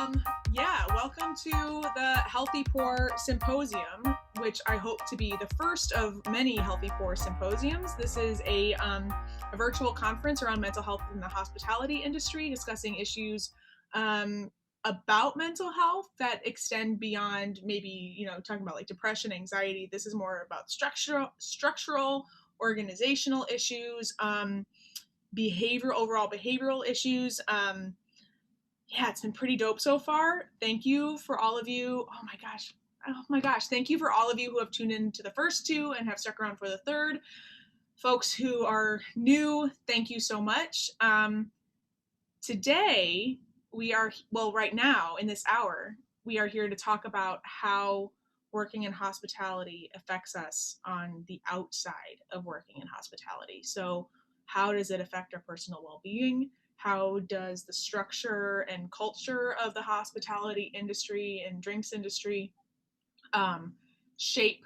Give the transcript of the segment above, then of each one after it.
Welcome to the Healthy Poor Symposium, which I hope to be the first of many Healthy Poor Symposiums. This is a virtual conference around mental health in the hospitality industry, discussing issues about mental health that extend beyond maybe, talking about like depression, anxiety. This is more about structural, organizational issues, overall behavioral issues. It's been pretty dope so far. Thank you for all of you. Oh my gosh. Thank you for all of you who have tuned in to the first two and have stuck around for the third. Folks who are new, thank you so much. Today, right now in this hour, we are here to talk about how working in hospitality affects us on the outside of working in hospitality. So how does it affect our personal well-being? How does the structure and culture of the hospitality industry and drinks industry shape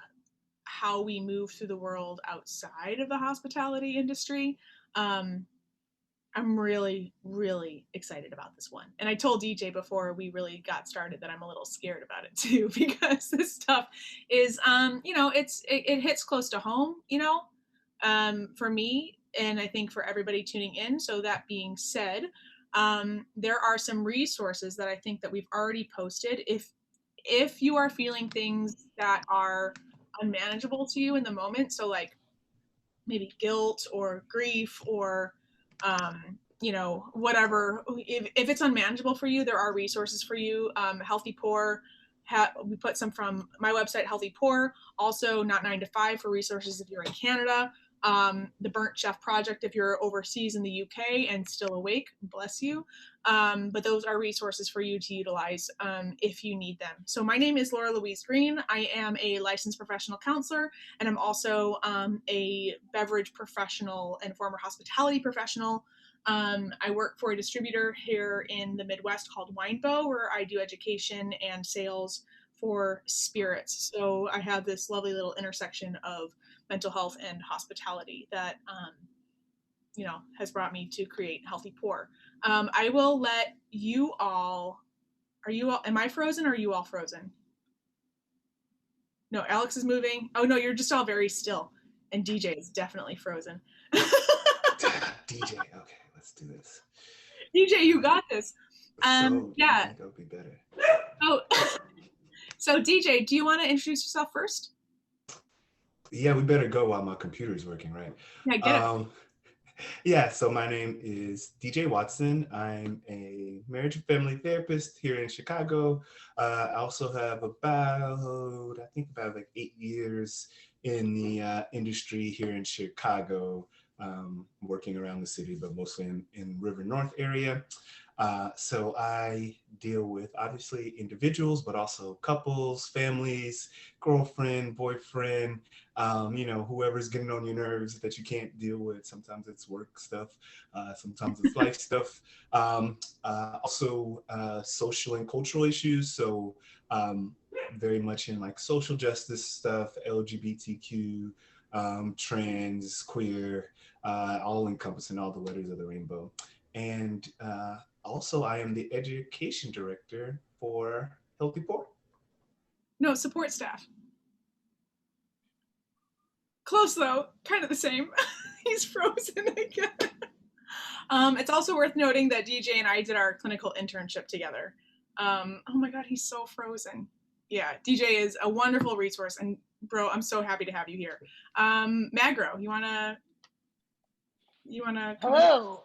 how we move through the world outside of the hospitality industry? I'm really, really excited about this one. And I told DJ before we really got started that I'm a little scared about it too, because this stuff is, it hits close to home, for me, and I think for everybody tuning in. So that being said, there are some resources that I think that we've already posted. If you are feeling things that are unmanageable to you in the moment, so like maybe guilt or grief or whatever, if it's unmanageable for you, there are resources for you. Healthy Poor, we put some from my website, Healthy Poor, also Not 9 to 5 for resources if you're in Canada. The Burnt Chef Project if you're overseas in the UK and still awake, bless you. But those are resources for you to utilize if you need them. So my name is Louise Green. I am a licensed professional counselor, and I'm also a beverage professional and former hospitality professional. I work for a distributor here in the Midwest called Winebow, where I do education and sales for spirits. So I have this lovely little intersection of mental health and hospitality that, has brought me to create Healthy Poor. I will let you all, am I frozen or are you all frozen? No, Alex is moving. Oh no, you're just all very still. And DJ is definitely frozen. DJ, okay, let's do this. DJ, you got this. Yeah. I think that'll be better. Oh, so DJ, do you want to introduce yourself first? Yeah, we better go while my computer's working, right? Yeah, get it. Yeah, so my name is DJ Watson. I'm a marriage and family therapist here in Chicago. I also have about like 8 years in the industry here in Chicago, working around the city, but mostly in River North area. So I deal with obviously individuals, but also couples, families, girlfriend, boyfriend, whoever's getting on your nerves that you can't deal with. Sometimes it's work stuff, sometimes it's life stuff. Also social and cultural issues. So very much in like social justice stuff, LGBTQ, trans, queer, all encompassing all the letters of the rainbow. And also, I am the education director for Healthy Poor. No, support staff. Close though, kind of the same. He's frozen again. It's also worth noting that DJ and I did our clinical internship together. Oh my God, he's so frozen. Yeah, DJ is a wonderful resource, and bro, I'm so happy to have you here. Magro, you wanna? Hello.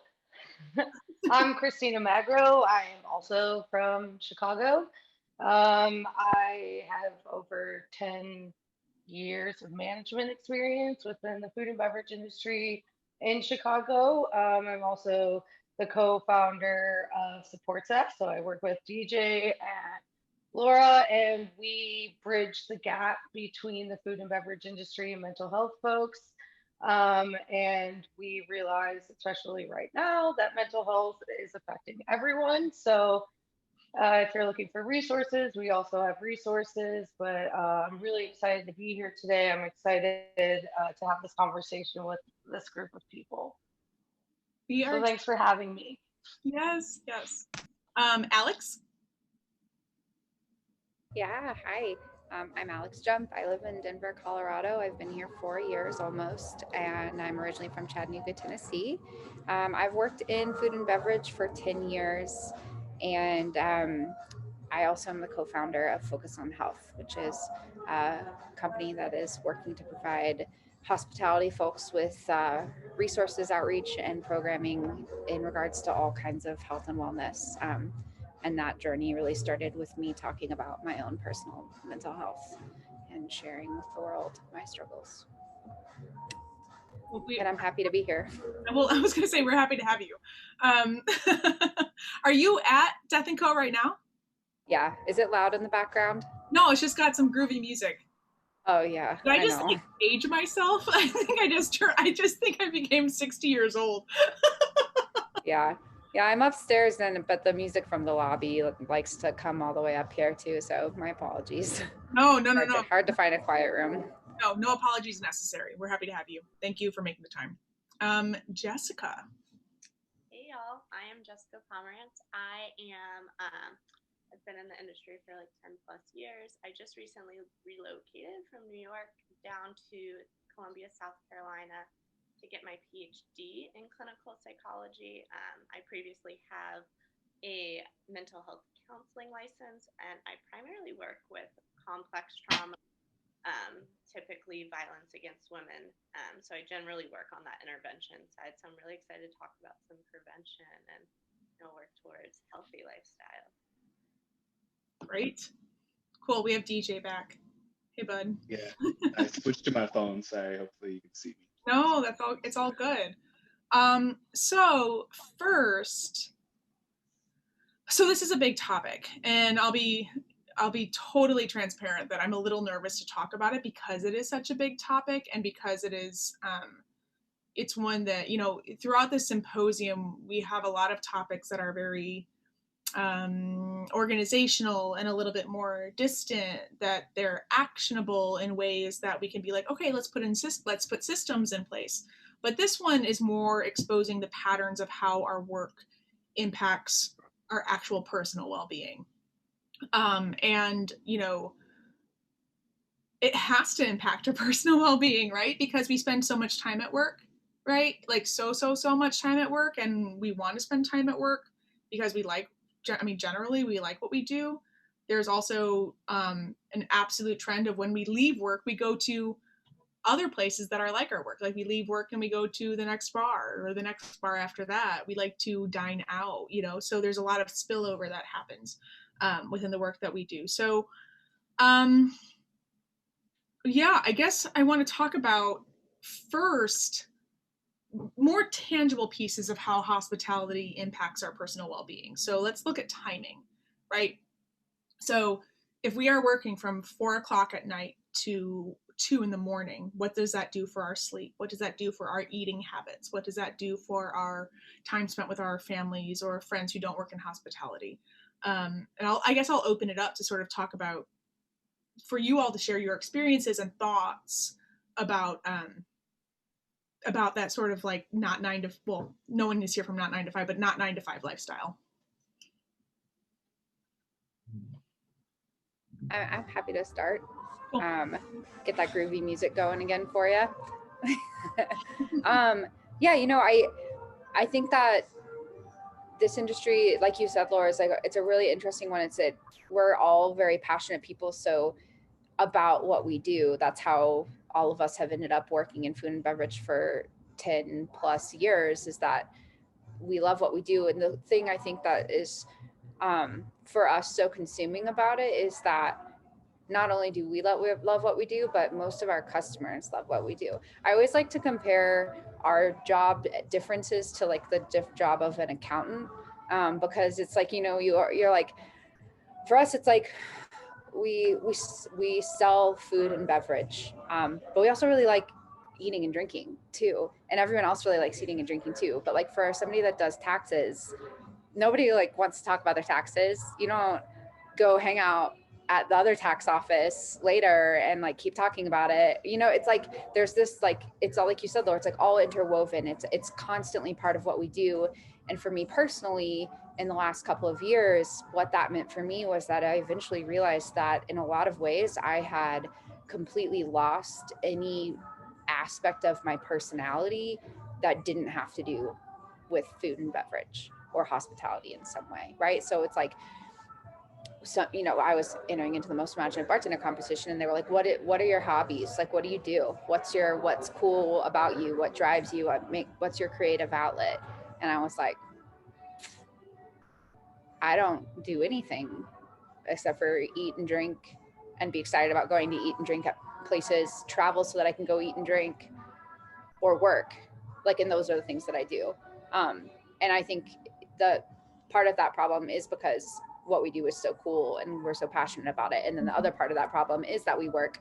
I'm Kristina Magro. I am also from Chicago. I have over 10 years of management experience within the food and beverage industry in Chicago. I'm also the co-founder of Support Staff. So I work with DJ and Laura, and we bridge the gap between the food and beverage industry and mental health folks. And we realize, especially right now, that mental health is affecting everyone. So if you're looking for resources, we also have resources, but I'm really excited to be here today. I'm excited to have this conversation with this group of people. So thanks for having me. Yes. Alex? Yeah, hi. I'm Alex Jump. I live in Denver, Colorado. I've been here 4 years almost, and I'm originally from Chattanooga, Tennessee. I've worked in food and beverage for 10 years, and I also am the co founder of Focus on Health, which is a company that is working to provide hospitality folks with resources, outreach, and programming in regards to all kinds of health and wellness. And that journey really started with me talking about my own personal mental health and sharing with the world my struggles. Well, And I'm happy to be here. well, I was going to say, we're happy to have you. Are you at Death & Co. right now? Yeah. Is it loud in the background? No, it's just got some groovy music. Oh yeah. Did I just know. like, age myself? I think I just think I became 60 years old. Yeah. Yeah, I'm upstairs then, but the music from the lobby likes to come all the way up here too. So my apologies. No. Hard to find a quiet room. No apologies necessary. We're happy to have you. Thank you for making the time. Jessica. Hey y'all, I am Jessica Pomerantz. I've been in the industry for like 10 plus years. I just recently relocated from New York down to Columbia, South Carolina to get my PhD in clinical psychology. I previously have a mental health counseling license, and I primarily work with complex trauma, typically violence against women. So I generally work on that intervention side. So I'm really excited to talk about some prevention and work towards healthy lifestyle. Great. Cool. We have DJ back. Hey, bud. Yeah, I switched to my phone. Sorry. Hopefully you can see me. No, that's all. It's all good. So first, this is a big topic, and I'll be totally transparent that I'm a little nervous to talk about it because it is such a big topic, and because it is, it's one that, throughout this symposium, we have a lot of topics that are very organizational and a little bit more distant, that they're actionable in ways that we can be like, okay, let's put systems in place. But this one is more exposing the patterns of how our work impacts our actual personal well-being. And it has to impact our personal well-being, right? Because we spend so much time at work, right? Like so much time at work, and we want to spend time at work because generally we like what we do. There's also an absolute trend of when we leave work, we go to other places that are like our work. Like we leave work and we go to the next bar or the next bar after that. We like to dine out, so there's a lot of spillover that happens within the work that we do. So yeah, I guess I want to talk about first more tangible pieces of how hospitality impacts our personal well-being. So let's look at timing, right? So if we are working from 4 o'clock at night to 2 in the morning, what does that do for our sleep? What does that do for our eating habits? What does that do for our time spent with our families or friends who don't work in hospitality? And I guess I'll open it up to sort of talk about, for you all to share your experiences and thoughts about that sort of like not 9 to, well, no one is here from not 9 to 5, but not 9 to 5 lifestyle. I'm happy to start. Cool. Get that groovy music going again for you. Yeah, I think that this industry, like you said, Laura, is like, it's a really interesting one. We're all very passionate people. So about what we do, that's how all of us have ended up working in food and beverage for 10 plus years, is that we love what we do. And the thing I think that is for us so consuming about it is that not only do we love what we do, but most of our customers love what we do. I always like to compare our job differences to like the job of an accountant, because it's like, you're like, for us, it's like we sell food and beverage, but we also really like eating and drinking too, and everyone else really likes eating and drinking too. But like for somebody that does taxes, nobody like wants to talk about their taxes. You don't go hang out at the other tax office later and like keep talking about it. It's like there's this, like, it's all like you said, Laura, it's like all interwoven. It's constantly part of what we do. And for me personally, in the last couple of years, what that meant for me was that I eventually realized that in a lot of ways I had completely lost any aspect of my personality that didn't have to do with food and beverage or hospitality in some way, right? So it's like, so, you know, I was entering into the Most Imaginative Bartender competition, and they were like, what are your hobbies? Like, what do you do? What's cool about you? What drives you? What's your creative outlet? And I was like, I don't do anything except for eat and drink and be excited about going to eat and drink at places, travel so that I can go eat and drink, or work. Like, and those are the things that I do. And I think the part of that problem is because what we do is so cool and we're so passionate about it. And then the other part of that problem is that we work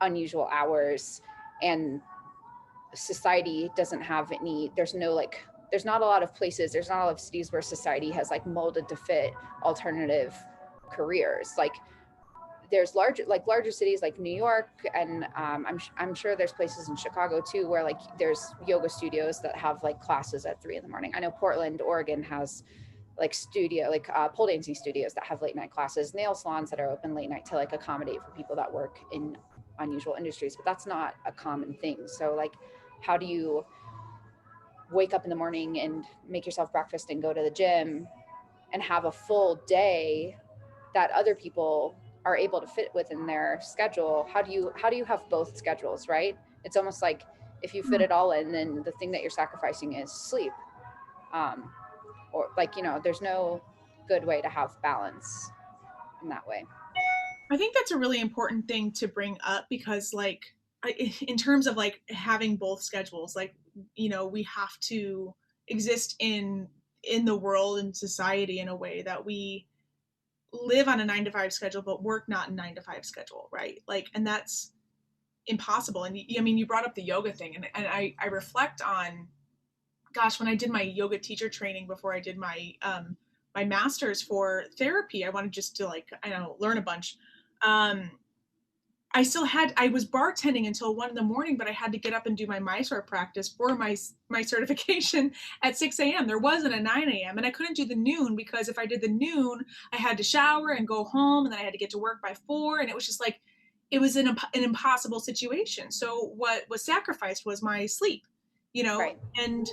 unusual hours, and society doesn't have any, there's not a lot of places, there's not a lot of cities where society has like molded to fit alternative careers. Like, there's larger cities like New York, and I'm sure there's places in Chicago too where like there's yoga studios that have like classes at 3 a.m. I know Portland, Oregon has like pole dancing studios that have late night classes, nail salons that are open late night to like accommodate for people that work in unusual industries, but that's not a common thing. So like, how do you wake up in the morning and make yourself breakfast and go to the gym and have a full day that other people are able to fit within their schedule? How do you have both schedules, right? It's almost like if you fit it all in, then the thing that you're sacrificing is sleep. Or like, you know, there's no good way to have balance in that way. I think that's a really important thing to bring up, because like, in terms of like having both schedules, like, you know, we have to exist in the world and society in a way that we live on a 9 to 5 schedule but work not a 9 to 5 schedule, right? Like, and that's impossible. And I mean, you brought up the yoga thing, and I reflect on, gosh, when I did my yoga teacher training before I did my my master's for therapy, I wanted just to like, I don't know, learn a bunch. I was bartending until 1 a.m, but I had to get up and do my Mysore practice for my certification at 6 a.m. There wasn't a 9 a.m. and I couldn't do the noon, because if I did the noon, I had to shower and go home, and then I had to get to work by 4. And it was just like, it was an impossible situation. So what was sacrificed was my sleep, you know, Right. And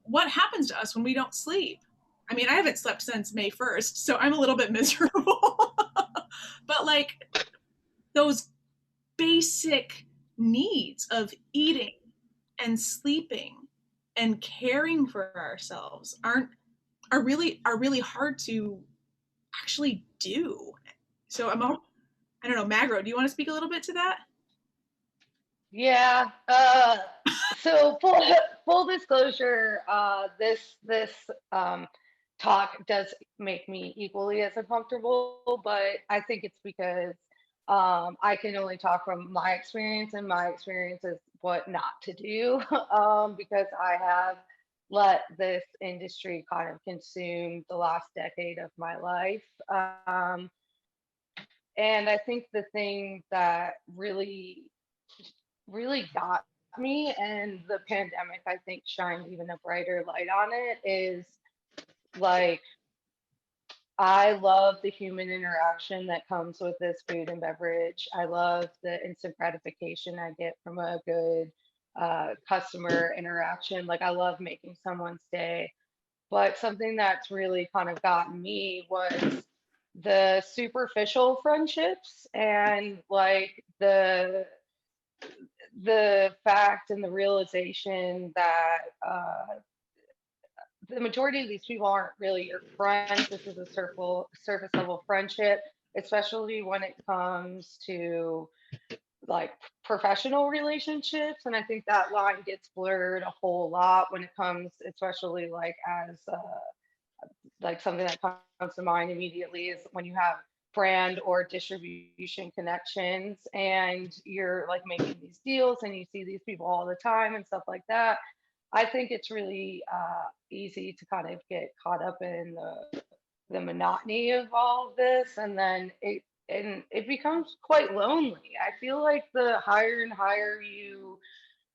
what happens to us when we don't sleep? I mean, I haven't slept since May 1st, so I'm a little bit miserable. But like, those basic needs of eating and sleeping and caring for ourselves are really hard to actually do. So I don't know, Magro, do you want to speak a little bit to that? Yeah. So full disclosure, this talk does make me equally as uncomfortable, but I think it's because I can only talk from my experience, and my experience is what not to do, because I have let this industry kind of consume the last decade of my life. And I think the thing that really got me, and the pandemic, I think, shined even a brighter light on it, is like, I love the human interaction that comes with this food and beverage. I love the instant gratification I get from a good customer interaction. Like, I love making someone's day. But something that's really kind of gotten me was the superficial friendships, and like the fact and the realization that the majority of these people aren't really your friends. This is a surface level friendship, especially when it comes to like professional relationships. And I think that line gets blurred a whole lot when it comes, especially like as like something that comes to mind immediately is when you have brand or distribution connections, and you're like making these deals and you see these people all the time and stuff like that. I think it's really easy to kind of get caught up in the monotony of all of this, and then it becomes quite lonely. I feel like the higher and higher you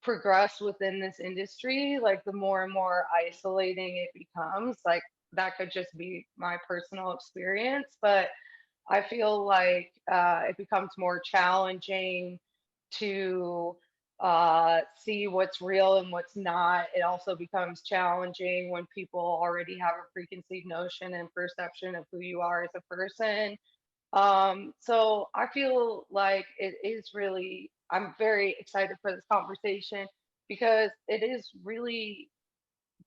progress within this industry, like the more and more isolating it becomes. Like, that could just be my personal experience, but I feel like it becomes more challenging to see what's real and what's not. It also becomes challenging when people already have a preconceived notion and perception of who you are as a person. So I feel like it is really, I'm very excited for this conversation because it is really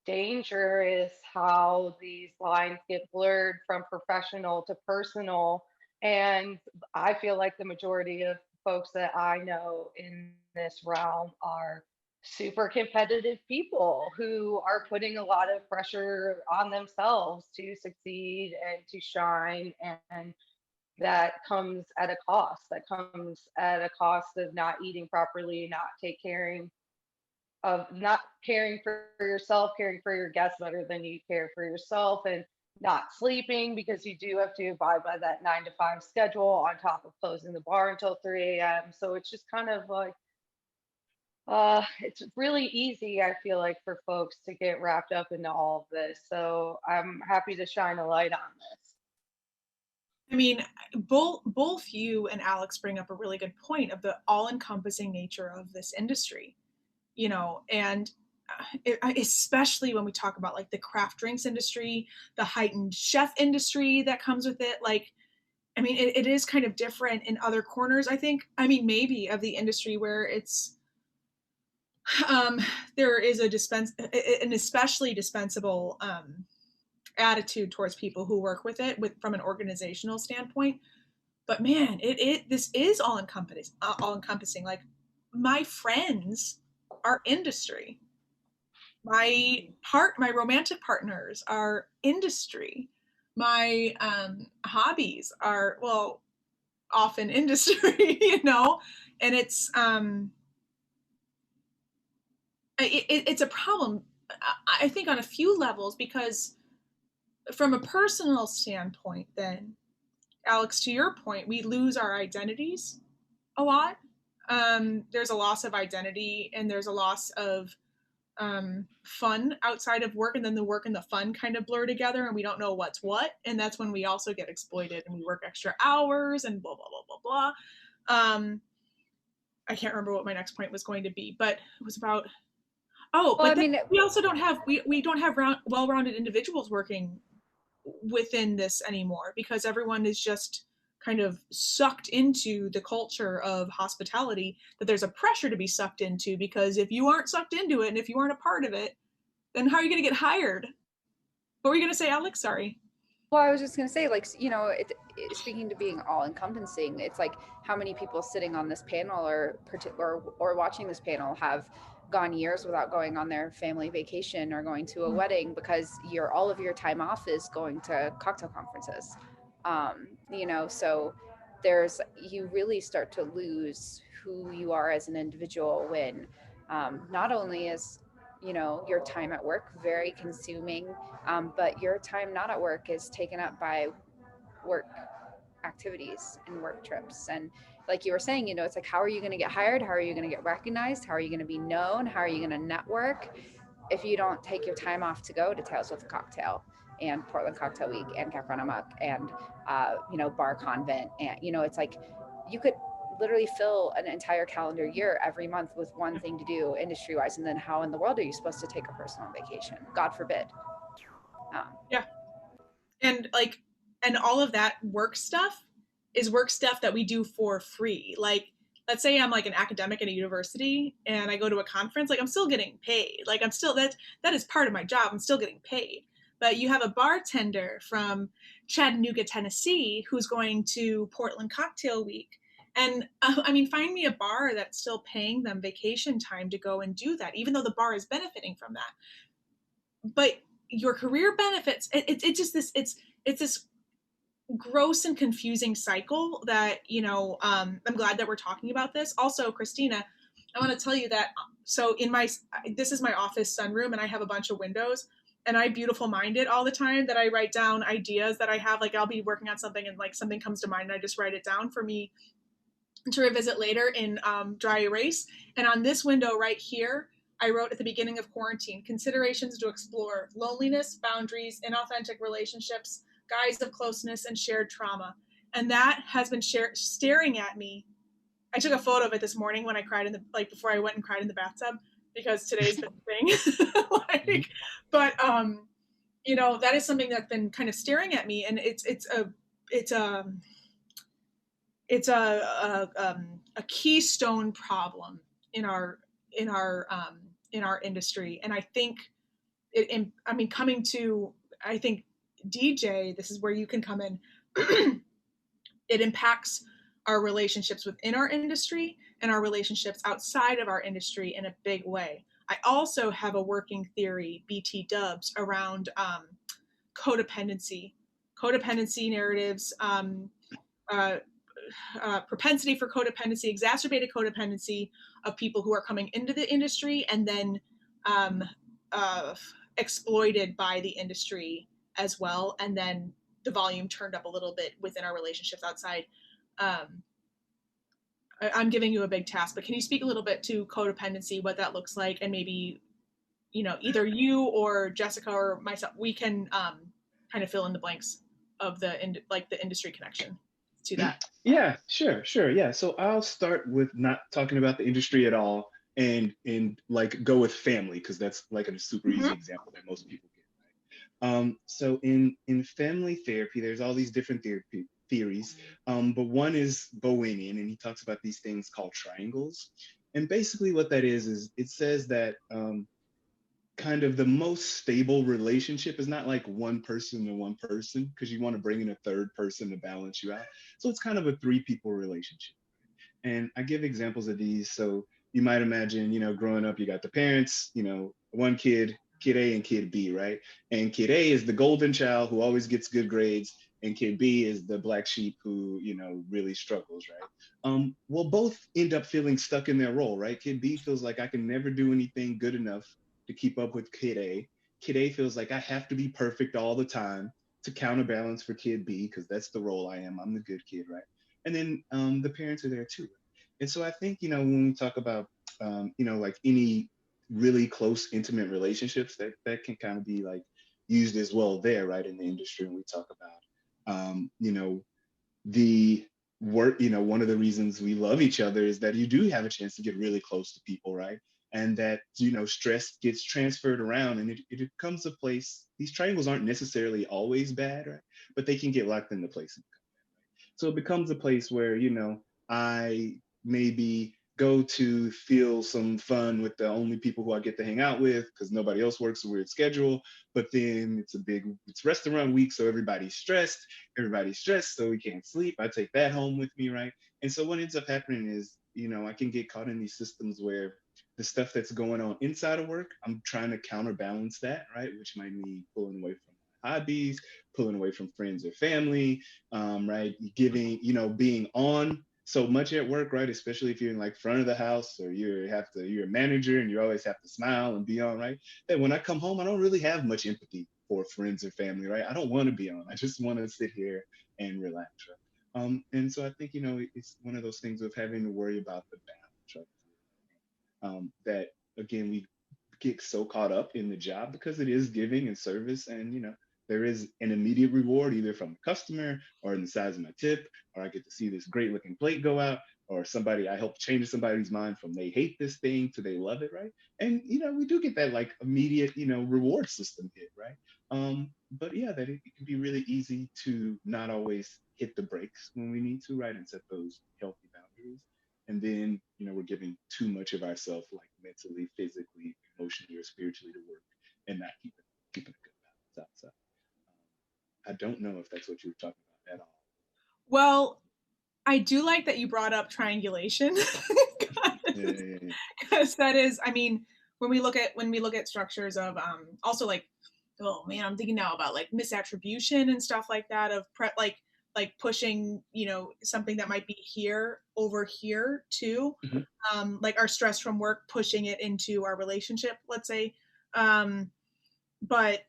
dangerous how these lines get blurred from professional to personal. And I feel like the majority of folks that I know in this realm are super competitive people who are putting a lot of pressure on themselves to succeed and to shine. And that comes at a cost. That comes at a cost of not eating properly, not take caring of not caring for yourself, caring for your guests better than you care for yourself, and not sleeping because you do have to abide by that 9 to 5 schedule on top of closing the bar until 3 a.m. So it's just kind of like, it's really easy, I feel like, for folks to get wrapped up into all of this. So I'm happy to shine a light on this. I mean, both you and Alex bring up a really good point of the all-encompassing nature of this industry, you know, and especially when we talk about like the craft drinks industry, the heightened chef industry that comes with it. Like, I mean, it is kind of different in other corners, I think. I mean, maybe of the industry where it's, there is an especially dispensable attitude towards people who work with it from an organizational standpoint. But man, this is all encompassing. Like, my friends are industry. My romantic partners are industry. My hobbies are, well, often industry, you know, and it's it's a problem, I think, on a few levels, because from a personal standpoint, then, Alex, to your point, we lose our identities a lot. There's a loss of identity, and there's a loss of fun outside of work, and then the work and the fun kind of blur together, and we don't know what's what, and that's when we also get exploited, and we work extra hours and blah blah blah blah blah. I can't remember what my next point was going to be, but it was about, oh, well, but I mean, we also don't have well-rounded individuals working within this anymore, because everyone is just kind of sucked into the culture of hospitality that there's a pressure to be sucked into, because if you aren't sucked into it and if you aren't a part of it, then how are you going to get hired? What were you going to say, Alex? Sorry. Well, I was just going to say, like, you know, speaking to being all encompassing, it's like how many people sitting on this panel or watching this panel have gone years without going on their family vacation or going to a wedding because all of your time off is going to cocktail conferences. You know, so you really start to lose who you are as an individual when not only is, you know, your time at work very consuming, but your time not at work is taken up by work activities and work trips. And like you were saying, you know, it's like, how are you going to get hired? How are you going to get recognized? How are you going to be known? How are you going to network if you don't take your time off to go to Tales with a Cocktail and Portland Cocktail Week and Café Run Amok and, you know, Bar Convent? And, you know, it's like you could literally fill an entire calendar year every month with one thing to do industry wise. And then how in the world are you supposed to take a personal vacation? God forbid. Yeah. And like, and all of that work stuff is work stuff that we do for free. Like, let's say I'm like an academic at a university and I go to a conference, like I'm still getting paid. Like I'm still, that is part of my job. I'm still getting paid. But you have a bartender from Chattanooga, Tennessee, who's going to Portland Cocktail Week. And I mean, find me a bar that's still paying them vacation time to go and do that, even though the bar is benefiting from that. But your career benefits, it's just this, it's this gross and confusing cycle that, you know, I'm glad that we're talking about this. Also, Kristina, I want to tell you that, so this is my office sunroom, and I have a bunch of windows, and I beautiful mind it all the time, that I write down ideas that I have. Like, I'll be working on something and like something comes to mind and I just write it down for me to revisit later in dry erase. And on this window right here, I wrote at the beginning of quarantine, considerations to explore: loneliness, boundaries, inauthentic relationships, guise of closeness, and shared trauma. And that has been staring at me. I took a photo of it this morning when I cried before I went and cried in the bathtub, because today's been a thing. But that is something that's been kind of staring at me, and it's a keystone problem in our industry. And I think coming to, I think, DJ, this is where you can come in. It impacts our relationships within our industry and our relationships outside of our industry in a big way. I also have a working theory, BT dubs, around codependency narratives, propensity for codependency, exacerbated codependency of people who are coming into the industry and then exploited by the industry as well, and then the volume turned up a little bit within our relationships outside. I'm giving you a big task, but can you speak a little bit to codependency, what that looks like, and maybe either you or Jessica or myself, we can kind of fill in the blanks of the industry connection to that. Yeah, sure. Yeah. So I'll start with not talking about the industry at all and like go with family, because that's like a super easy example that most people get, right? So in family therapy, there's all these different theories, but one is Bowenian, and he talks about these things called triangles. And basically what that is it says that kind of the most stable relationship is not like one person to one person, because you want to bring in a third person to balance you out. So it's kind of a 3 people relationship. And I give examples of these. So you might imagine, growing up, you got the parents, one kid A and kid B, right? And kid A is the golden child who always gets good grades, and kid B is the black sheep who, really struggles, right? Well, both end up feeling stuck in their role, right? Kid B feels like I can never do anything good enough to keep up with kid A. Kid A feels like I have to be perfect all the time to counterbalance for kid B, because that's the role I am. I'm the good kid, right? And then the parents are there too. And so I think, when we talk about, like any really close, intimate relationships, that can kind of be like used as well there, right, in the industry. And we talk about, the work, one of the reasons we love each other is that you do have a chance to get really close to people, right? And that, stress gets transferred around, and it comes to place. These triangles aren't necessarily always bad, right? But they can get locked into place. So it becomes a place where, I maybe go to feel some fun with the only people who I get to hang out with, because nobody else works a weird schedule. But then it's restaurant week, so everybody's stressed, so we can't sleep. I take that home with me, right? And so what ends up happening is, I can get caught in these systems where the stuff that's going on inside of work, I'm trying to counterbalance that, right? Which might mean pulling away from my hobbies, pulling away from friends or family, right? Being on so much at work, right? Especially if you're in like front of the house, or you're a manager and you always have to smile and be on, right? That when I come home, I don't really have much empathy for friends or family, right? I don't want to be on. I just want to sit here and relax, right? And so I think, it's one of those things of having to worry about the balance, right? That again, we get so caught up in the job because it is giving and service, and there is an immediate reward either from the customer or in the size of my tip, or I get to see this great looking plate go out, or I help change somebody's mind from they hate this thing to they love it, right? And we do get that like immediate reward system hit, right? But yeah, that it can be really easy to not always hit the brakes when we need to, right, and set those healthy boundaries. And then we're giving too much of ourselves, like mentally, physically, emotionally, or spiritually, to work, and not keeping a good balance outside. I don't know if that's what you were talking about at all. Well, I do like that you brought up triangulation, because that is, when we look at structures of also like, oh man, I'm thinking now about like misattribution and stuff like that, of like pushing something that might be here over here too, like our stress from work, pushing it into our relationship, let's say. But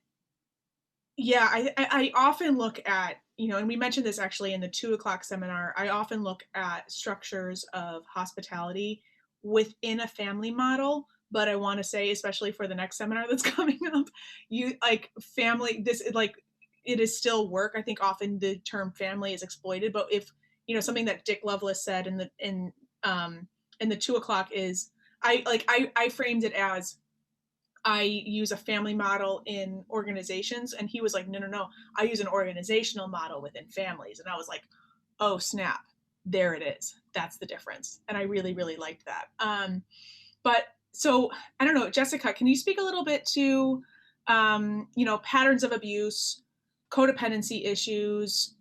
yeah, I often look at, and we mentioned this actually in the 2:00 seminar, I often look at structures of hospitality within a family model but I want to say, especially for the next seminar that's coming up, you like family, this like, it is still work. I think often the term family is exploited, but if, you know, something that Dick Lovelace said in the 2 o'clock is, I framed it as, I use a family model in organizations, and he was like, no, I use an organizational model within families. And I was like, oh snap, there it is. That's the difference. And I really, really liked that. But so I don't know, Jessica, can you speak a little bit to, you know, patterns of abuse, codependency issues?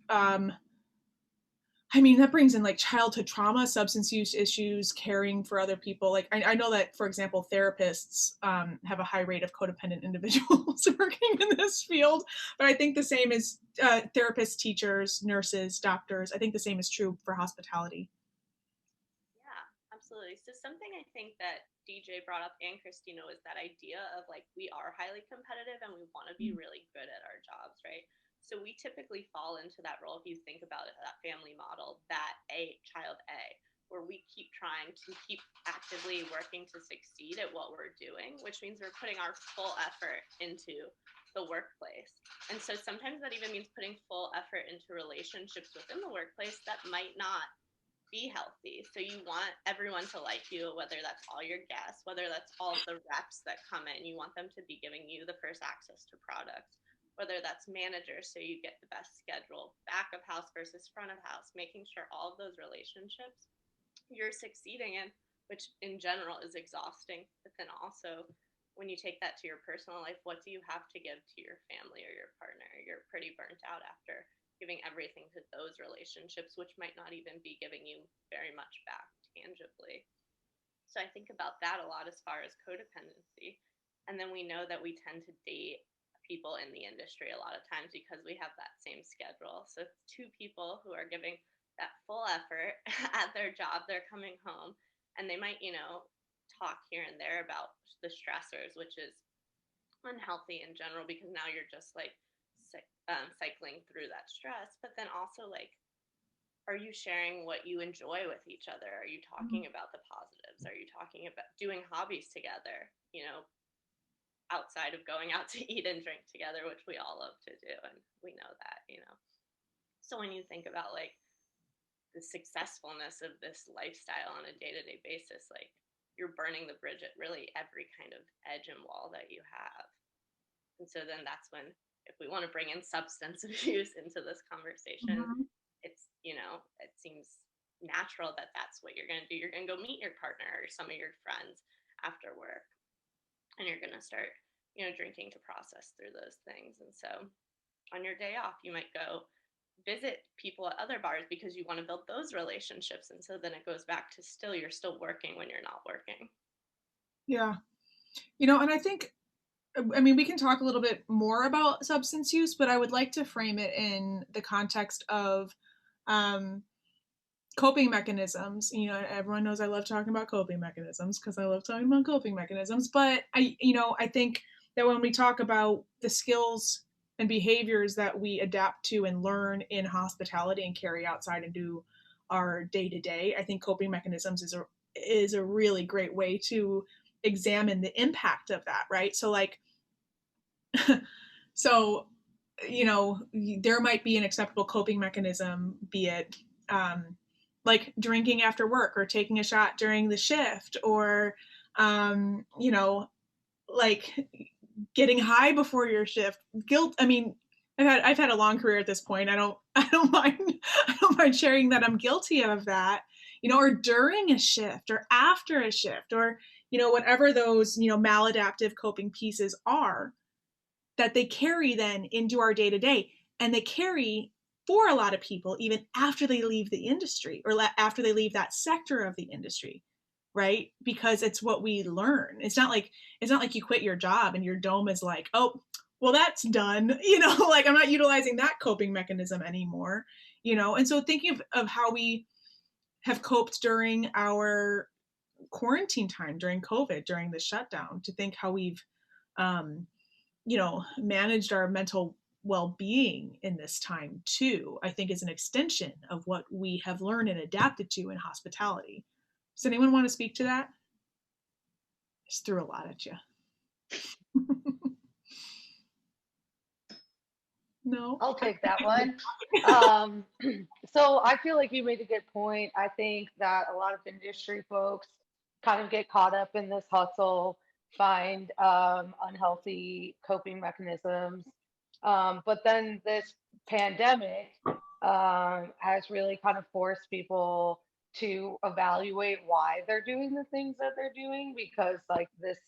I mean, that brings in like childhood trauma, substance use issues, caring for other people. Like I know that, for example, therapists have a high rate of codependent individuals working in this field, but I think the same is therapists, teachers, nurses, doctors. I think the same is true for hospitality. Yeah, absolutely. So something I think that DJ brought up and Kristina was that idea of like, we are highly competitive and we want to be really good at our jobs, right? So we typically fall into that role, if you think about it, that family model, that child A, where we keep trying to keep actively working to succeed at what we're doing, which means we're putting our full effort into the workplace. And so sometimes that even means putting full effort into relationships within the workplace that might not be healthy. So you want everyone to like you, whether that's all your guests, whether that's all the reps that come in, you want them to be giving you the first access to products, whether that's managers, so you get the best schedule, back of house versus front of house, making sure all of those relationships you're succeeding in, which in general is exhausting. But then also, when you take that to your personal life, what do you have to give to your family or your partner? You're pretty burnt out after giving everything to those relationships, which might not even be giving you very much back tangibly. So I think about that a lot as far as codependency. And then we know that we tend to date people in the industry a lot of times because we have that same schedule. So it's two people who are giving that full effort at their job, they're coming home, and they might, you know, talk here and there about the stressors, which is unhealthy in general because now you're just like cycling through that stress. But then also, like, are you sharing what you enjoy with each other? Are you talking about the positives? Are you talking about doing hobbies together, you know, outside of going out to eat and drink together, which we all love to do, and we know that, you know. So when you think about like the successfulness of this lifestyle on a day-to-day basis, like, you're burning the bridge at really every kind of edge and wall that you have. And so then that's when, if we want to bring in substance abuse into this conversation, it's, you know, it seems natural that that's what you're going to do. You're going to go meet your partner or some of your friends after work, and you're going to start, you know, drinking to process through those things. And so on your day off, you might go visit people at other bars because you want to build those relationships. And so then it goes back to still, you're still working when you're not working. Yeah. You know, and I think, I mean, we can talk a little bit more about substance use, but I would like to frame it in the context of coping mechanisms. You know, everyone knows I love talking about coping mechanisms because I love talking about coping mechanisms. But I think that when we talk about the skills and behaviors that we adapt to and learn in hospitality and carry outside and do our day to day, I think coping mechanisms is a really great way to examine the impact of that, right? So like, so, you know, there might be an acceptable coping mechanism, be it like drinking after work or taking a shot during the shift, or, you know, like getting high before your shift. Guilt. I mean, I've had a long career at this point. I don't mind sharing that I'm guilty of that, you know, or during a shift or after a shift, or, you know, whatever those, you know, maladaptive coping pieces are that they carry then into our day to day, and they carry for a lot of people even after they leave the industry or after they leave that sector of the industry, right? Because it's what we learn. It's not like you quit your job and your dome is like, oh, well, that's done, you know, like I'm not utilizing that coping mechanism anymore, you know. And so thinking of how we have coped during our quarantine time, during COVID, during the shutdown, to think how we've you know, managed our mental well-being in this time too, I think is an extension of what we have learned and adapted to in hospitality. Does anyone want to speak to that? Just threw a lot at you. No. I'll take that one. So I feel like you made a good point. I think that a lot of industry folks kind of get caught up in this hustle, find unhealthy coping mechanisms. But then this pandemic has really kind of forced people to evaluate why they're doing the things that they're doing, because like this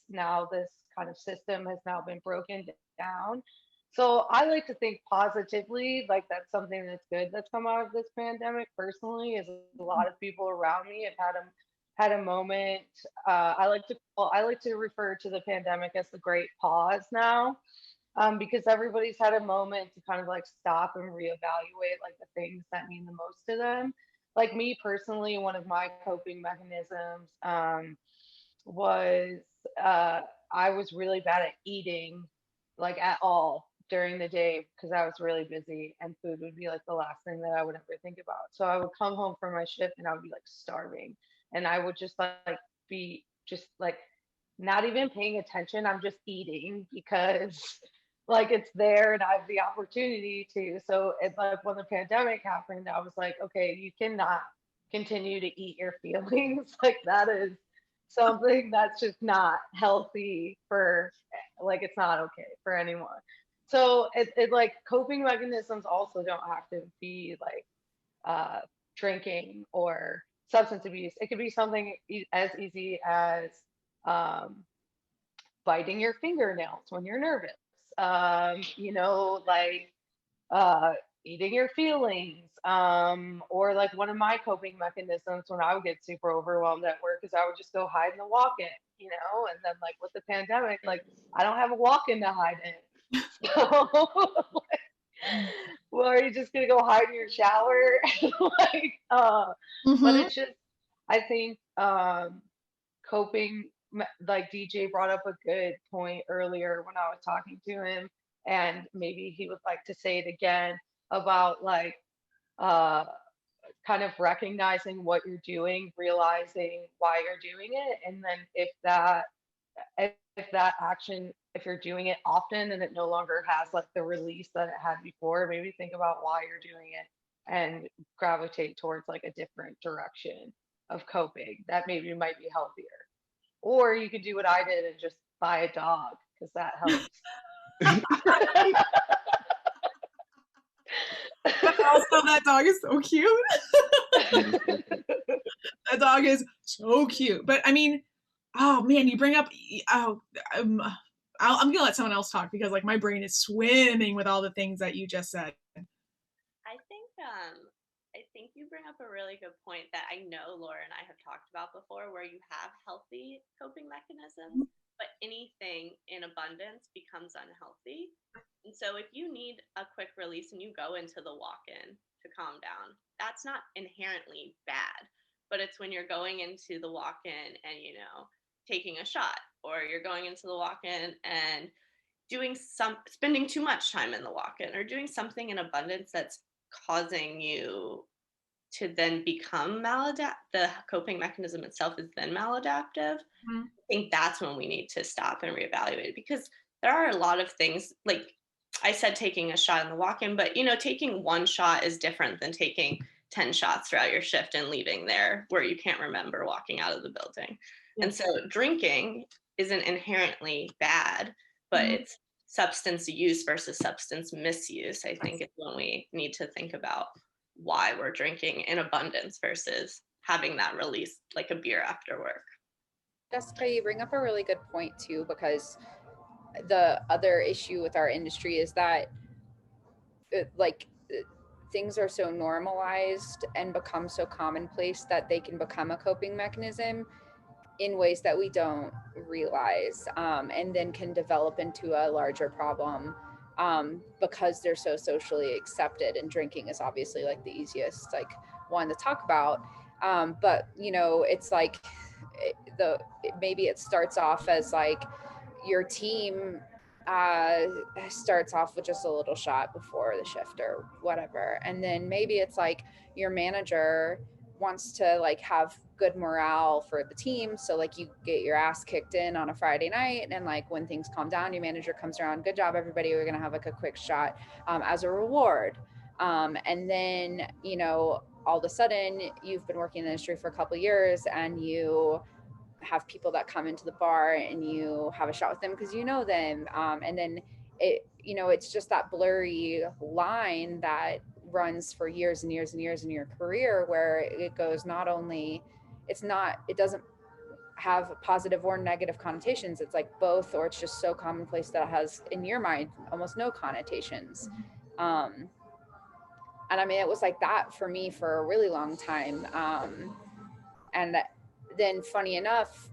kind of system has now been broken down. So I like to think positively, like that's something that's good that's come out of this pandemic. Personally, is a lot of people around me have had a moment. I like to refer to the pandemic as the Great Pause now, because everybody's had a moment to kind of like stop and reevaluate like the things that mean the most to them. Like me personally, one of my coping mechanisms was I was really bad at eating, like at all during the day because I was really busy, and food would be like the last thing that I would ever think about. So I would come home from my shift and I would be like starving, and I would just like be just like not even paying attention. I'm just eating because like it's there and I have the opportunity to. So it's like when the pandemic happened, I was like, okay, you cannot continue to eat your feelings. Like that is something that's just not healthy for, like, it's not okay for anyone. So it like coping mechanisms also don't have to be like drinking or substance abuse. It could be something as easy as biting your fingernails when you're nervous. Like eating your feelings. Or like one of my coping mechanisms when I would get super overwhelmed at work is I would just go hide in the walk-in, and then like with the pandemic, like I don't have a walk-in to hide in. So well, are you just gonna go hide in your shower? Like, but it's just, I think coping, like DJ brought up a good point earlier when I was talking to him, and maybe he would like to say it again about like kind of recognizing what you're doing, realizing why you're doing it, and then if that action, if you're doing it often and it no longer has like the release that it had before, maybe think about why you're doing it and gravitate towards like a different direction of coping that maybe might be healthier. Or you could do what I did and just buy a dog because that helps. But also, that dog is so cute. That dog is so cute. But I mean, oh man, you bring up. I'm gonna let someone else talk because like my brain is swimming with all the things that you just said. I think you bring up a really good point that I know Laura and I have talked about before, where you have healthy coping mechanisms, but anything in abundance becomes unhealthy. And so if you need a quick release and you go into the walk-in to calm down, that's not inherently bad, but it's when you're going into the walk-in and, taking a shot, or you're going into the walk-in and spending too much time in the walk-in, or doing something in abundance that's causing you to then become the coping mechanism itself is then maladaptive. I think that's when we need to stop and reevaluate, because there are a lot of things, like I said, taking a shot in the walk-in, but taking one shot is different than taking 10 shots throughout your shift and leaving there where you can't remember walking out of the building. And so drinking isn't inherently bad, but it's substance use versus substance misuse. I think it's when we need to think about why we're drinking in abundance versus having that release like a beer after work. Jessica, you bring up a really good point too, because the other issue with our industry is that things are so normalized and become so commonplace that they can become a coping mechanism in ways that we don't realize, and then can develop into a larger problem because they're so socially accepted. And drinking is obviously like the easiest one to talk about, but it's like maybe it starts off as like your team starts off with just a little shot before the shift or whatever, and then maybe it's like your manager wants to like have good morale for the team. So like you get your ass kicked in on a Friday night, and like when things calm down, your manager comes around, good job everybody, we're gonna have like a quick shot as a reward. And then, you know, all of a sudden you've been working in the industry for a couple of years, and you have people that come into the bar and you have a shot with them because you know them. And then it, you know, it's just that blurry line that runs for years and years and years in your career, where it goes not only, it doesn't have positive or negative connotations. It's like both, or it's just so commonplace that it has, in your mind, almost no connotations. And I mean, it was like that for me for a really long time. And then funny enough,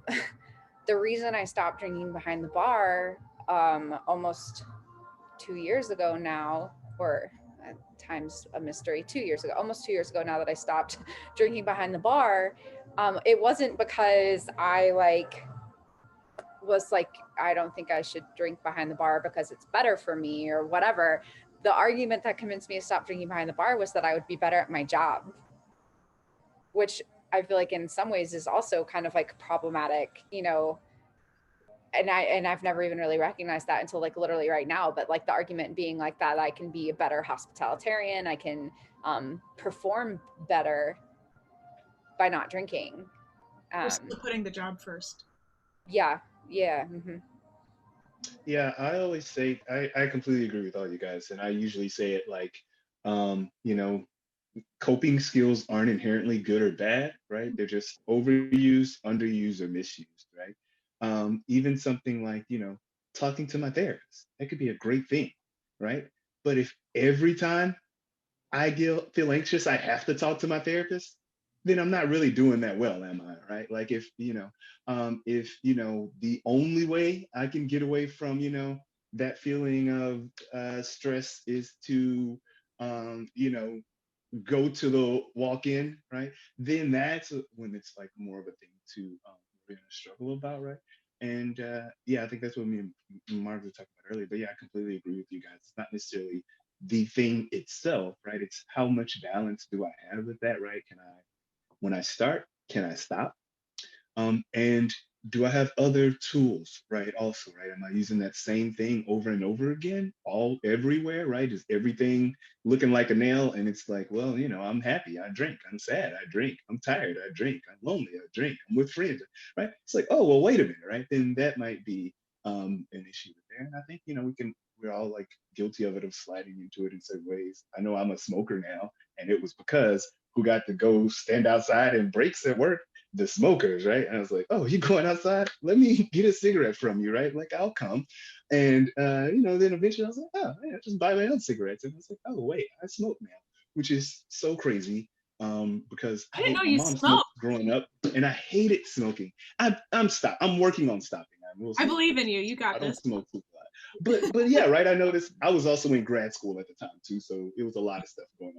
the reason I stopped drinking behind the bar almost 2 years ago now, or time's a mystery, 2 years ago, almost 2 years ago now that I stopped drinking behind the bar, it wasn't because I like was like, I don't think I should drink behind the bar because it's better for me or whatever. The argument that convinced me to stop drinking behind the bar was that I would be better at my job, which I feel like in some ways is also kind of like problematic, you know. And I've never even really recognized that until like literally right now. But like the argument being like that I can be a better hospitalitarian, I can perform better by not drinking. You're still putting the job first. Yeah. Mm-hmm. Yeah, I always say I completely agree with all you guys, and I usually say it like, you know, coping skills aren't inherently good or bad, right? They're just overused, underused, or misused, right? Even something like, you know, talking to my therapist, that could be a great thing, right? But if every time I feel anxious, I have to talk to my therapist, then I'm not really doing that well, am I? Right? Like if you know, the only way I can get away from, you know, that feeling of stress is to, you know, go to the walk-in, right? Then that's when it's like more of a thing to really struggle about, right? And yeah, I think that's what me and Mark were talking about earlier. But yeah, I completely agree with you guys. It's not necessarily the thing itself, right? It's how much balance do I have with that, right? When I start, can I stop? And do I have other tools, right? Also, right? Am I using that same thing over and over again, all everywhere, right? Is everything looking like a nail? And it's like, well, you know, I'm happy, I drink. I'm sad, I drink. I'm tired, I drink. I'm lonely, I drink. I'm with friends, right? It's like, oh, well, wait a minute, right? Then that might be an issue there. And I think, you know, we're all like guilty of it, of sliding into it in certain ways. I know I'm a smoker now, and it was because who got to go stand outside and breaks at work? The smokers, right? And I was like, oh, you going outside? Let me get a cigarette from you, right? Like, I'll come. And, you know, then eventually I was like, oh, yeah, just buy my own cigarettes. And I was like, oh, wait, I smoke now, which is so crazy because I didn't know my you mom smoked. smoked growing up, and I hated smoking. I'm working on stopping. I believe in you. You got I don't this. smoke too lot. But yeah, right. I noticed I was also in grad school at the time too, so it was a lot of stuff going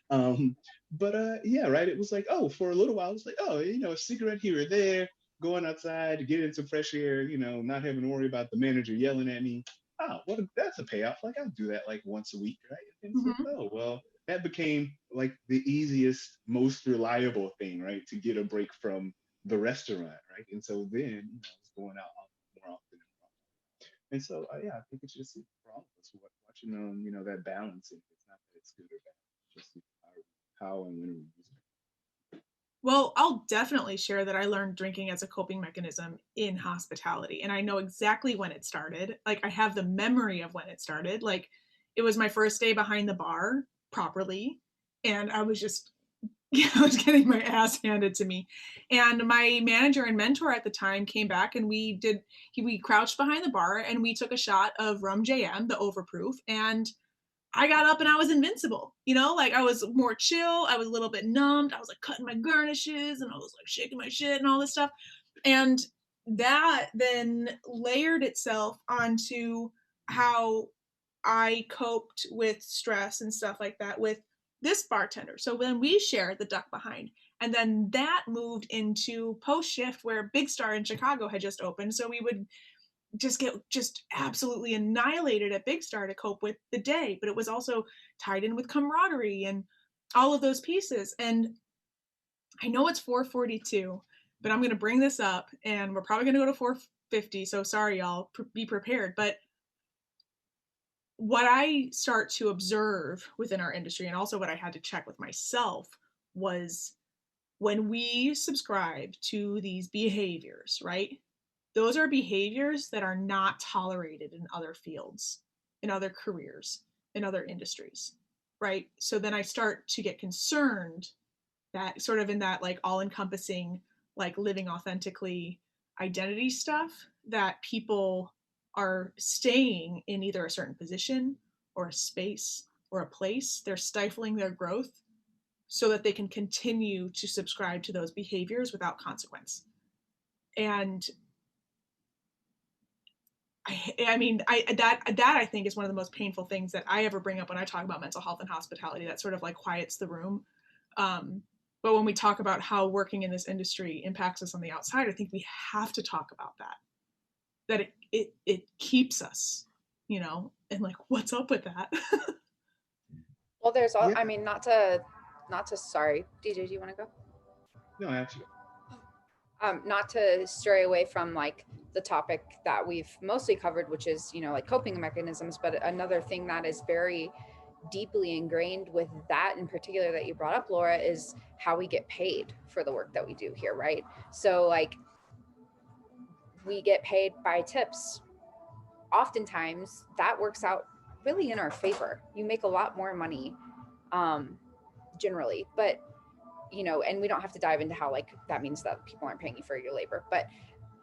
on. But yeah, right. It was like, oh, for a little while, it was like, oh, you know, a cigarette here or there, going outside to get into fresh air, you know, not having to worry about the manager yelling at me. Oh, well, that's a payoff. Like I'll do that like once a week, right? And it's like, oh, well, that became like the easiest, most reliable thing, right, to get a break from the restaurant, right? And so then, you know, I was going out more often. And so, yeah, I think it's just for all of us watching, you know, that balance. And it's not that it's good or bad, just how and when we use it. Well, I'll definitely share that I learned drinking as a coping mechanism in hospitality. And I know exactly when it started. Like, I have the memory of when it started. Like, it was my first day behind the bar properly. And I was just, I was getting my ass handed to me. And my manager and mentor at the time came back, and we crouched behind the bar and we took a shot of rum JM, the overproof. And I got up and I was invincible, you know, like I was more chill. I was a little bit numbed. I was like cutting my garnishes and I was like shaking my shit and all this stuff. And that then layered itself onto how I coped with stress and stuff like that with this bartender. So when we shared the duck behind, and then that moved into post shift where Big Star in Chicago had just opened. So we would just get just absolutely annihilated at Big Star to cope with the day, but it was also tied in with camaraderie and all of those pieces. And I know it's 4:42, but I'm going to bring this up, and we're probably going to go to 4:50. So sorry, y'all. Be prepared. But what I start to observe within our industry, and also what I had to check with myself, was when we subscribe to these behaviors, right? Those are behaviors that are not tolerated in other fields, in other careers, in other industries, right? So then I start to get concerned that sort of in that like all encompassing, like living authentically identity stuff, that people are staying in either a certain position or a space or a place. They're stifling their growth so that they can continue to subscribe to those behaviors without consequence. And I mean, that I think is one of the most painful things that I ever bring up when I talk about mental health and hospitality. That sort of like quiets the room. But when we talk about how working in this industry impacts us on the outside, I think we have to talk about that. That it keeps us, you know, and like what's up with that? Well, there's all. Yeah. I mean, not to. Sorry, DJ. Do you want to go? No, actually. Not to stray away from like the topic that we've mostly covered, which is, you know, like coping mechanisms, but another thing that is very deeply ingrained with that in particular that you brought up, Laura, is how we get paid for the work that we do here, right? So like we get paid by tips. Oftentimes that works out really in our favor. You make a lot more money generally, but you know, and we don't have to dive into how like that means that people aren't paying you for your labor. But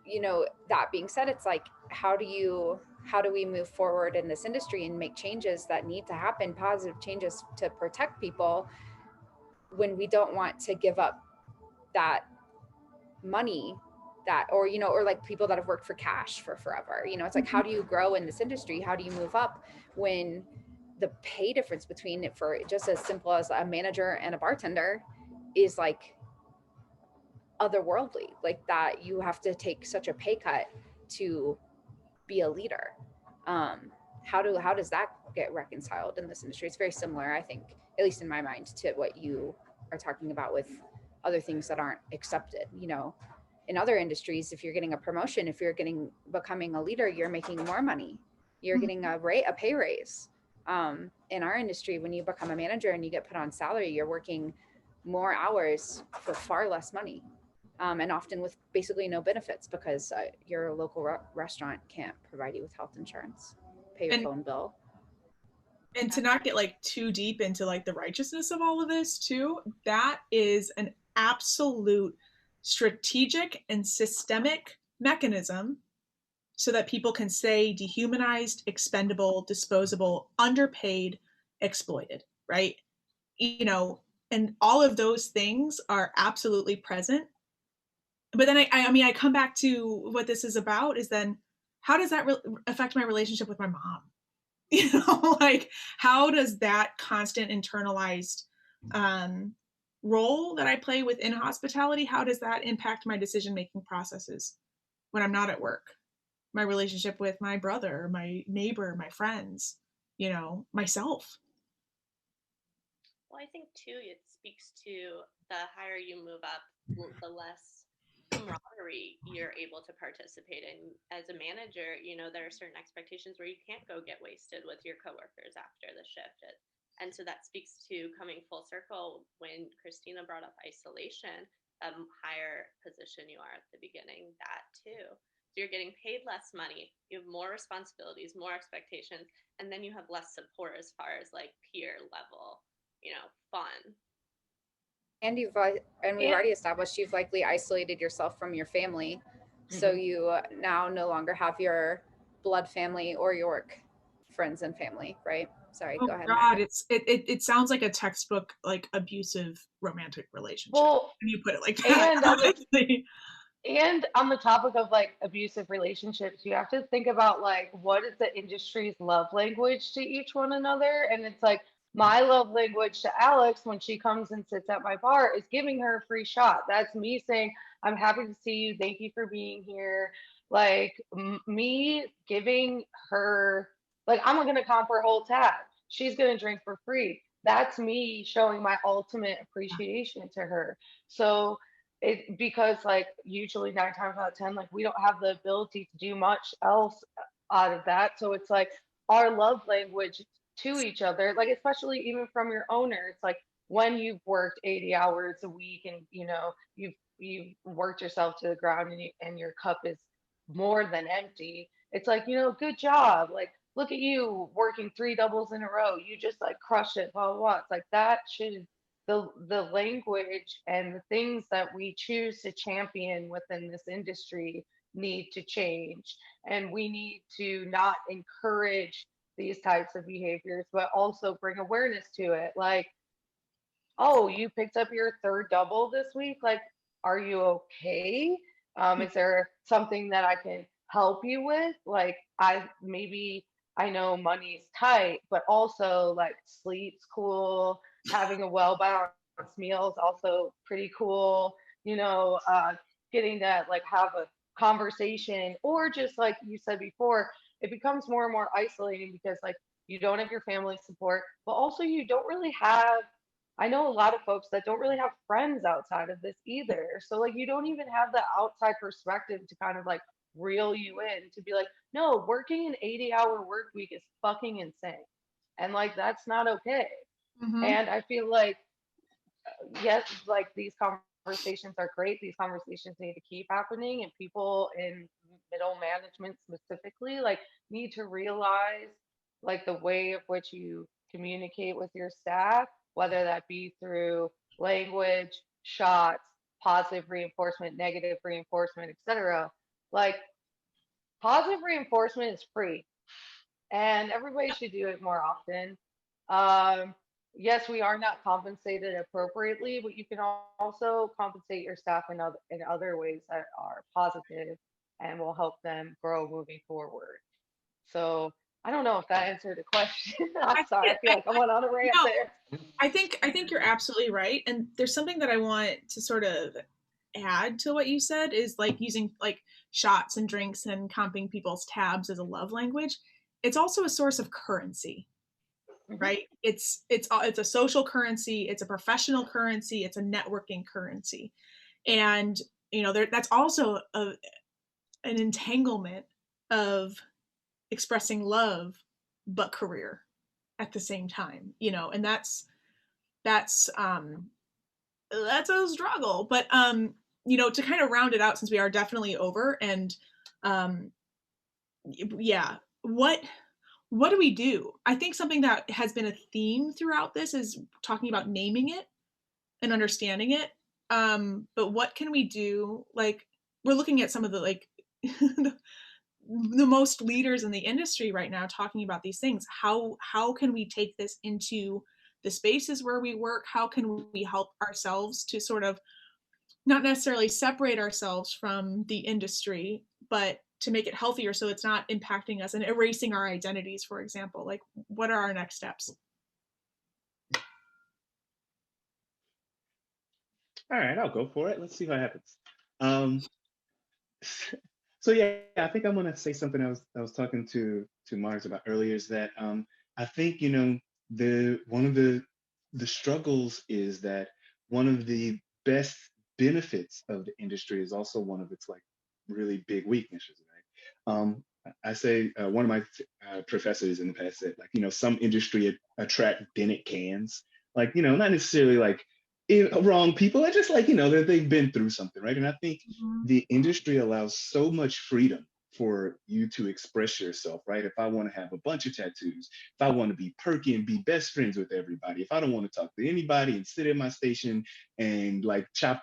you know, that being said, it's like, how do we move forward in this industry and make changes that need to happen, positive changes to protect people, when we don't want to give up that money that, or, you know, or like people that have worked for cash for forever, you know, it's like, how do you grow in this industry? How do you move up when the pay difference between it, for just as simple as a manager and a bartender, is like otherworldly, like that you have to take such a pay cut to be a leader. How does that get reconciled in this industry? It's very similar, I think, at least in my mind, to what you are talking about with other things that aren't accepted. You know, in other industries, if you're getting a promotion, if you're becoming a leader, you're making more money, you're getting a pay raise. In our industry, when you become a manager and you get put on salary, you're working more hours for far less money. And often with basically no benefits, because your local restaurant can't provide you with health insurance, pay your phone bill. And to not get like too deep into like the righteousness of all of this too, that is an absolute strategic and systemic mechanism so that people can stay dehumanized, expendable, disposable, underpaid, exploited, right? You know, and all of those things are absolutely present. But then I mean, I come back to what this is about, is then how does that affect my relationship with my mom? You know, like how does that constant internalized role that I play within hospitality, how does that impact my decision-making processes when I'm not at work? My relationship with my brother, my neighbor, my friends, you know, myself. Well, I think too, it speaks to the higher you move up, the less camaraderie you're able to participate in. As a manager, you know, there are certain expectations where you can't go get wasted with your coworkers after the shift. And so that speaks to coming full circle when Kristina brought up isolation, higher position you are at the beginning, that too. So you're getting paid less money, you have more responsibilities, more expectations, and then you have less support as far as like peer level, you know, fun. And we've already established you've likely isolated yourself from your family. So you now no longer have your blood family or your work friends and family, right? Sorry, go ahead. God, it sounds like a textbook, like abusive romantic relationship. Well, when you put it like that. And on the topic of like abusive relationships, you have to think about like what is the industry's love language to each one another. And it's like, my love language to Alex when she comes and sits at my bar is giving her a free shot. That's me saying, I'm happy to see you. Thank you for being here. Like me giving her, like, I'm going to comp her whole tab. She's going to drink for free. that's me showing my ultimate appreciation to her. So because like usually 9 times out of 10, like we don't have the ability to do much else out of that. So it's like our love language to each other, like especially even from your owner, it's like when you've worked 80 hours a week and you've worked yourself to the ground and your cup is more than empty, it's like, good job, like look at you working three doubles in a row, you just like crush it, blah blah blah. It's like that should, the language and the things that we choose to champion within this industry need to change, and we need to not encourage these types of behaviors but also bring awareness to it. Like, oh, you picked up your third double this week. Like, are you okay? Is there something that I can help you with? Like, I know money's tight, but also like sleep's cool. Having a well balanced meal is also pretty cool. Getting to like have a conversation, or just like you said before, it becomes more and more isolating because like you don't have your family support, but also you don't really have, I know a lot of folks that don't really have friends outside of this either. So like you don't even have the outside perspective to kind of like reel you in to be like, no, working an 80-hour work week is fucking insane. And like that's not okay. Mm-hmm. And I feel like yes, like these conversations are great. These conversations need to keep happening, and people in middle management specifically like need to realize like the way of which you communicate with your staff, whether that be through language, shots, positive reinforcement, negative reinforcement, etc. Like positive reinforcement is free and everybody should do it more often. Yes, we are not compensated appropriately, but you can also compensate your staff in other ways that are positive and will help them grow moving forward. So I don't know if that answered the question. I'm sorry, I feel like I went on a rant No, there. I think you're absolutely right. And there's something that I want to sort of add to what you said is like using like shots and drinks and comping people's tabs as a love language. It's also a source of currency, Mhm. right? It's a social currency, it's a professional currency, it's a networking currency. And that's also an entanglement of expressing love but career at the same time, and that's a struggle. But to kind of round it out, since we are definitely over, and um yeah, what do we do? I think something that has been a theme throughout this is talking about naming it and understanding it. But what can we do? Like, we're looking at some of the like the most leaders in the industry right now talking about these things. How can we take this into the spaces where we work? How can we help ourselves to sort of not necessarily separate ourselves from the industry, but to make it healthier so it's not impacting us and erasing our identities, for example? Like, what are our next steps? All right, I'll go for it. Let's see what happens. Um, so yeah, I think I'm gonna say something I was talking to Mars about earlier is that I think the one of the struggles is that one of the best benefits of the industry is also one of its like really big weaknesses, right? I say one of my professors in the past said like some industry attract Bennett cans, like not necessarily like wrong people. I just like that they've been through something, right? And I think Mm-hmm. the industry allows so much freedom for you to express yourself, right? If I want to have a bunch of tattoos, if I want to be perky and be best friends with everybody, if I don't want to talk to anybody and sit at my station and like chop,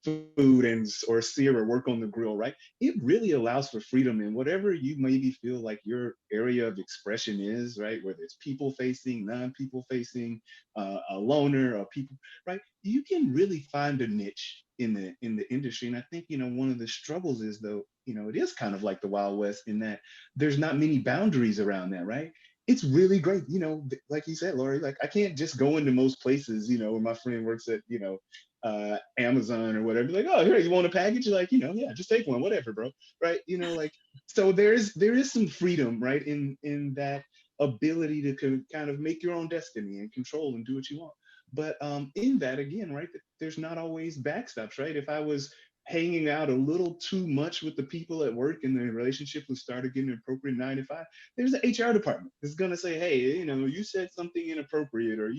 food and or sear or work on the grill, right? It really allows for freedom in whatever you maybe feel like your area of expression is, right? Whether it's people facing, non-people facing, a loner, or people, right? You can really find a niche in the industry. And I think one of the struggles is though it is kind of like the Wild West in that there's not many boundaries around that, right? It's really great, like you said, Lori, like I can't just go into most places where my friend works at Amazon or whatever, like, oh, here, you want a package? You're like, yeah, just take one, whatever, bro, right? Like, so there is some freedom, right, in that ability to kind of make your own destiny and control and do what you want. But in that, again, right, there's not always backstops, right? If I was hanging out a little too much with the people at work and the relationship was started getting appropriate 9 to 5, there's an HR department that's going to say, hey, you know, you said something inappropriate, or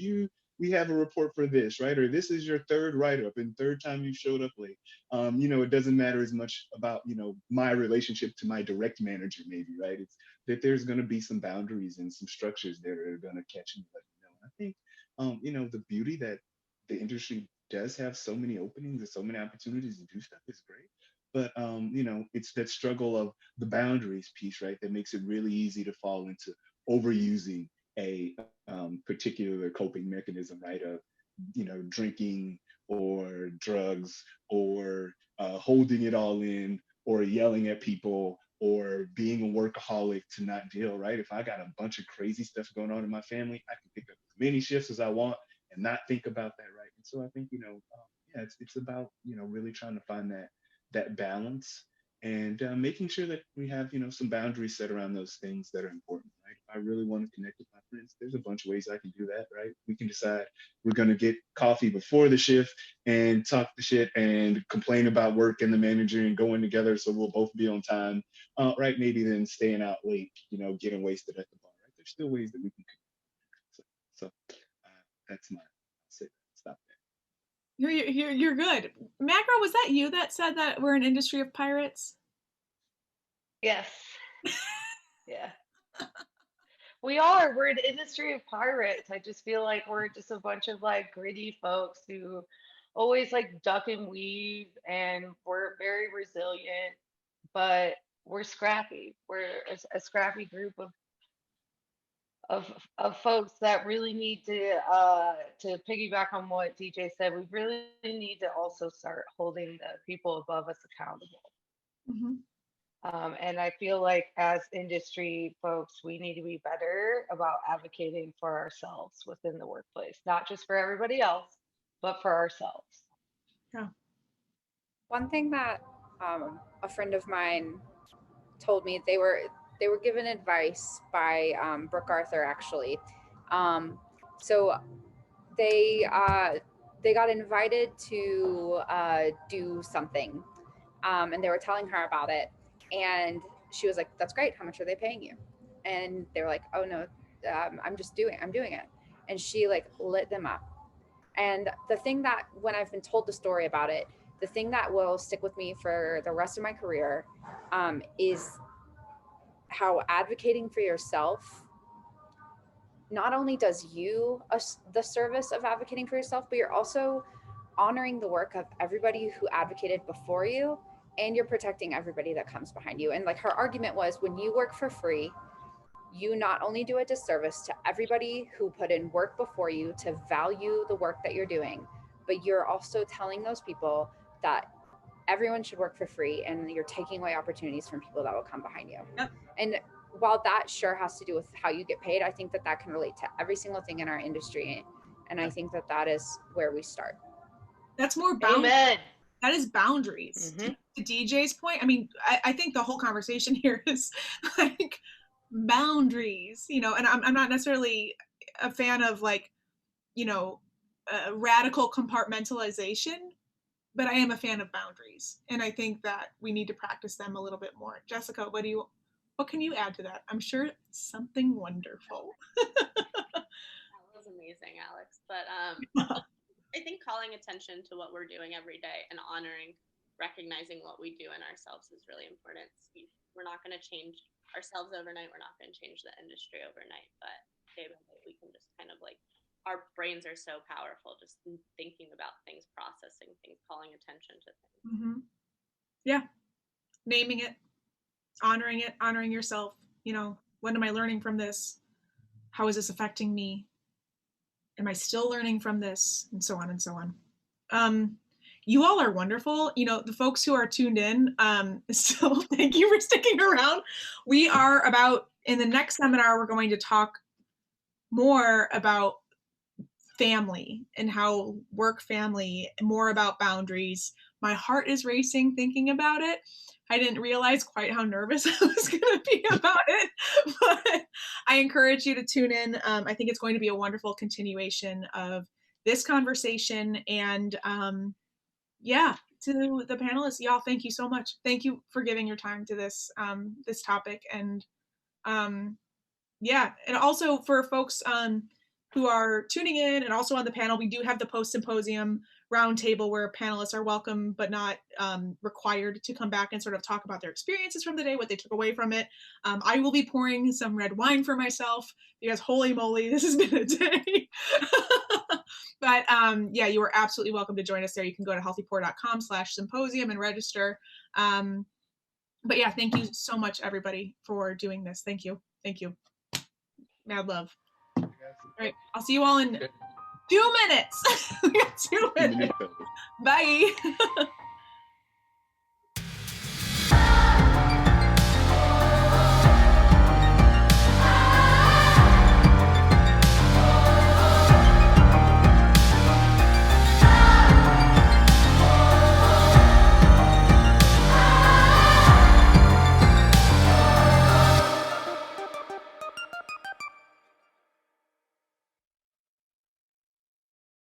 we have a report for this, right? Or this is your third write-up and third time you showed up late. You know, it doesn't matter as much about, you know, my relationship to my direct manager, maybe, right? It's that there's going to be some boundaries and some structures there that are going to catch and let you know. And I think, you know, the beauty that the industry does have so many openings and so many opportunities to do stuff is great. But, you know, it's that struggle of the boundaries piece, right? That makes it really easy to fall into overusing a particular coping mechanism, right? Of, you know, drinking or drugs or holding it all in or yelling at people or being a workaholic to not deal, right? If I got a bunch of crazy stuff going on in my family, I can pick up as many shifts as I want and not think about that, right? And so I think, you know, yeah, it's about, you know, really trying to find that balance and making sure that we have, you know, some boundaries set around those things that are important, right? If I really want to connect with my friends, there's a bunch of ways I can do that, right? We can decide we're going to get coffee before the shift and talk the shit and complain about work and the manager and going together so we'll both be on time, right? Maybe then staying out late, you know, getting wasted at the bar, right? There's still ways that we can connect. So that's my, I'll say that. Stop there. You're good. Magro, was that you that said that we're an industry of pirates? Yes. Yeah. We are. We're an industry of pirates. I just feel like we're just a bunch of like gritty folks who always like duck and weave, and we're very resilient, but we're scrappy. We're a scrappy group of folks that really need to piggyback on what DJ said. We really need to also start holding the people above us accountable. Mm-hmm. And I feel like as industry folks, we need to be better about advocating for ourselves within the workplace, not just for everybody else, but for ourselves. Yeah. One thing that a friend of mine told me, they were given advice by Brooke Arthur, actually. So they got invited to do something, and they were telling her about it. And she was like, that's great. How much are they paying you? And they were like, oh no, I'm doing it. And she like lit them up. And the thing that, when I've been told the story about it, the thing that will stick with me for the rest of my career is how advocating for yourself not only does you the service of advocating for yourself, but you're also honoring the work of everybody who advocated before you, and you're protecting everybody that comes behind you. And like her argument was, when you work for free, you not only do a disservice to everybody who put in work before you to value the work that you're doing, but you're also telling those people that everyone should work for free, and you're taking away opportunities from people that will come behind you. Yep. And while that sure has to do with how you get paid, I think that can relate to every single thing in our industry. And I think that is where we start. That's more boundaries. Amen. That is boundaries. Mm-hmm. To DJ's point, I mean, I think the whole conversation here is like boundaries, you know, and I'm not necessarily a fan of like, you know, radical compartmentalization, but I am a fan of boundaries. And I think that we need to practice them a little bit more. Jessica, what can you add to that? I'm sure something wonderful. That was amazing, Alex. But I think calling attention to what we're doing every day and recognizing what we do in ourselves is really important. We're not going to change ourselves overnight. We're not going to change the industry overnight, but day by day, we can just kind of like, our brains are so powerful just thinking about things, processing things, calling attention to things. Mm-hmm. Yeah. Naming it, honoring yourself. You know, what am I learning from this? How is this affecting me? Am I still learning from this? And so on and so on. You all are wonderful. You know, the folks who are tuned in, so thank you for sticking around. We are in the next seminar, we're going to talk more about family and how work family, more about boundaries. My heart is racing thinking about it. I didn't realize quite how nervous I was going to be about it, but I encourage you to tune in. I think it's going to be a wonderful continuation of this conversation. And yeah, to the panelists, y'all, thank you so much. Thank you for giving your time to this this topic. And yeah, and also for folks who are tuning in and also on the panel, we do have the post-symposium roundtable where panelists are welcome but not required to come back and sort of talk about their experiences from the day, what they took away from it. I will be pouring some red wine for myself because holy moly, this has been a day. But yeah, you are absolutely welcome to join us there. You can go to healthypoor.com/symposium and register. But yeah, thank you so much, everybody, for doing this. Thank you. Thank you. Mad love. All right, I'll see you all in 2 minutes. We got 2 minutes. Bye.